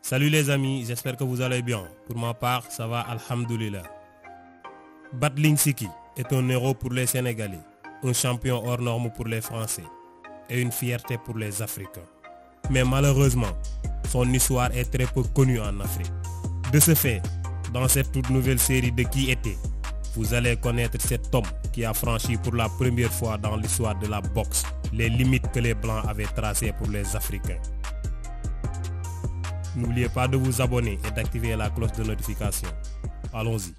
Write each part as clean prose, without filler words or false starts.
Salut les amis, j'espère que vous allez bien. Pour ma part, ça va, alhamdoulilah. Battling Siki est un héros pour les Sénégalais, un champion hors norme pour les Français et une fierté pour les Africains. Mais malheureusement, son histoire est très peu connue en Afrique. De ce fait, dans cette toute nouvelle série de Qui était, vous allez connaître cet homme qui a franchi pour la première fois dans l'histoire de la boxe les limites que les Blancs avaient tracées pour les Africains. N'oubliez pas de vous abonner et d'activer la cloche de notification. Allons-y.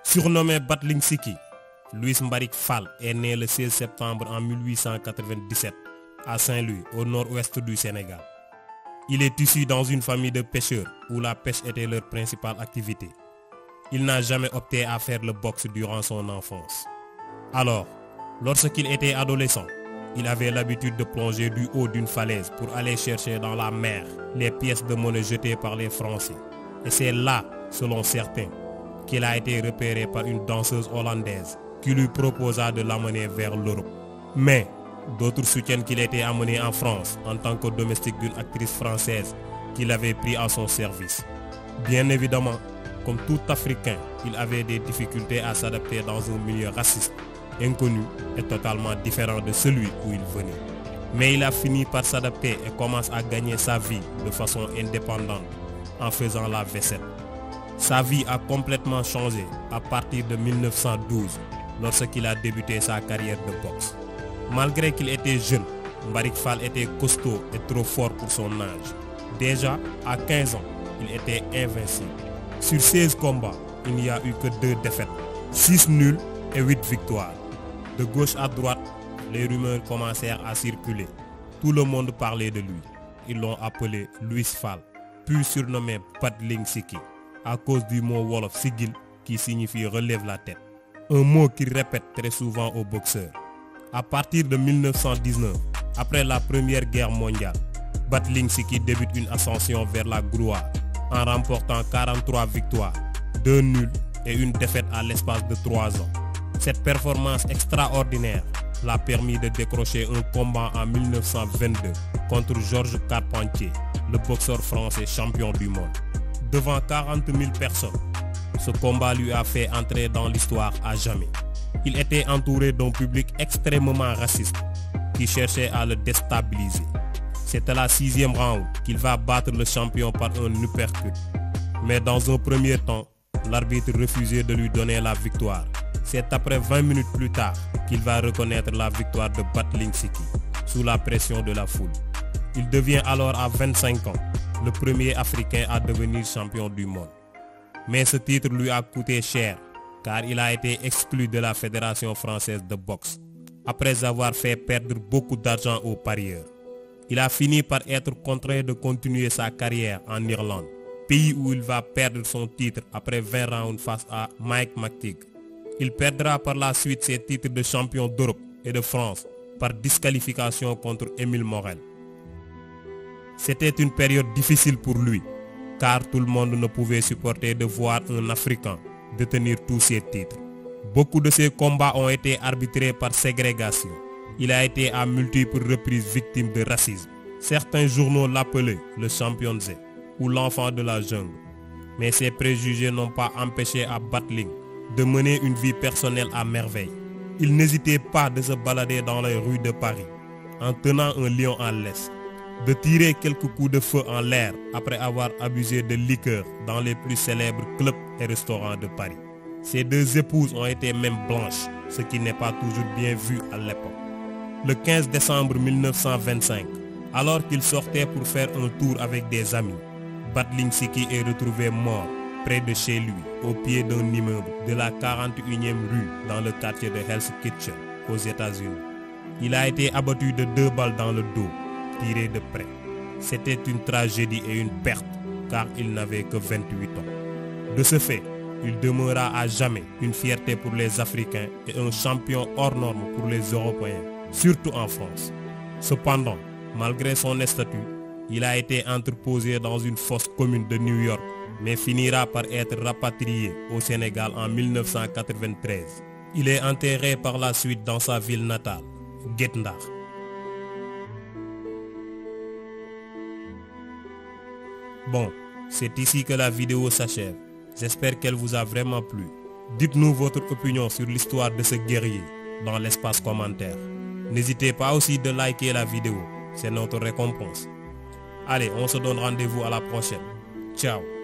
Surnommé Battling Siki, Louis Mbarick Fall est né le 16 septembre en 1897 à Saint-Louis, au nord-ouest du Sénégal. Il est issu dans une famille de pêcheurs où la pêche était leur principale activité. Il n'a jamais opté à faire le boxe durant son enfance. Alors, lorsqu'il était adolescent, il avait l'habitude de plonger du haut d'une falaise pour aller chercher dans la mer les pièces de monnaie jetées par les Français. Et c'est là, selon certains, qu'il a été repéré par une danseuse hollandaise qui lui proposa de l'amener vers l'Europe. Mais d'autres soutiennent qu'il était amené en France en tant que domestique d'une actrice française qu'il avait pris à son service. Bien évidemment, comme tout Africain, il avait des difficultés à s'adapter dans un milieu raciste, inconnu et totalement différent de celui où il venait. Mais il a fini par s'adapter et commence à gagner sa vie de façon indépendante en faisant la vaisselle. Sa vie a complètement changé à partir de 1912 lorsqu'il a débuté sa carrière de boxe. Malgré qu'il était jeune, Mbarick Fall était costaud et trop fort pour son âge. Déjà, à 15 ans, il était invincible. Sur 16 combats, il n'y a eu que 2 défaites, 6 nuls et 8 victoires. De gauche à droite, les rumeurs commencèrent à circuler. Tout le monde parlait de lui. Ils l'ont appelé Louis Fall, puis surnommé Battling Siki, à cause du mot wolof sigil qui signifie relève la tête. Un mot qu'il répète très souvent aux boxeurs. À partir de 1919, après la Première Guerre mondiale, Battling Siki débute une ascension vers la gloire en remportant 43 victoires, 2 nuls et une défaite à l'espace de 3 ans. Cette performance extraordinaire l'a permis de décrocher un combat en 1922 contre Georges Carpentier, le boxeur français champion du monde. Devant 40 000 personnes, ce combat lui a fait entrer dans l'histoire à jamais. Il était entouré d'un public extrêmement raciste qui cherchait à le déstabiliser. C'est à la 6e round qu'il va battre le champion par un uppercut. Mais dans un premier temps, l'arbitre refusait de lui donner la victoire. C'est après 20 minutes plus tard qu'il va reconnaître la victoire de Battling Siki, sous la pression de la foule. Il devient alors à 25 ans le premier Africain à devenir champion du monde. Mais ce titre lui a coûté cher, car il a été exclu de la Fédération française de boxe, après avoir fait perdre beaucoup d'argent aux parieurs. Il a fini par être contraint de continuer sa carrière en Irlande, pays où il va perdre son titre après 20 rounds face à Mike McTighe. Il perdra par la suite ses titres de champion d'Europe et de France par disqualification contre Émile Morel. C'était une période difficile pour lui, car tout le monde ne pouvait supporter de voir un Africain détenir tous ses titres. Beaucoup de ses combats ont été arbitrés par ségrégation. Il a été à multiples reprises victime de racisme. Certains journaux l'appelaient le champion Z ou l'enfant de la jungle. Mais ces préjugés n'ont pas empêché à Battling de mener une vie personnelle à merveille. Il n'hésitait pas de se balader dans les rues de Paris en tenant un lion en laisse, de tirer quelques coups de feu en l'air après avoir abusé de liqueur dans les plus célèbres clubs et restaurants de Paris. Ses 2 épouses ont été même blanches, ce qui n'est pas toujours bien vu à l'époque. Le 15 décembre 1925, alors qu'il sortait pour faire un tour avec des amis, Battling Siki est retrouvé mort près de chez lui, au pied d'un immeuble de la 41e rue dans le quartier de Hell's Kitchen, aux États-Unis. Il a été abattu de 2 balles dans le dos, tirées de près. C'était une tragédie et une perte, car il n'avait que 28 ans. De ce fait, il demeurera à jamais une fierté pour les Africains et un champion hors norme pour les Européens, surtout en France. Cependant, malgré son statut, il a été entreposé dans une fosse commune de New York mais finira par être rapatrié au Sénégal en 1993. Il est enterré par la suite dans sa ville natale, Guet Ndar. Bon, c'est ici que la vidéo s'achève. J'espère qu'elle vous a vraiment plu. Dites-nous votre opinion sur l'histoire de ce guerrier dans l'espace commentaire. N'hésitez pas aussi de liker la vidéo, c'est notre récompense. Allez, on se donne rendez-vous à la prochaine. Ciao.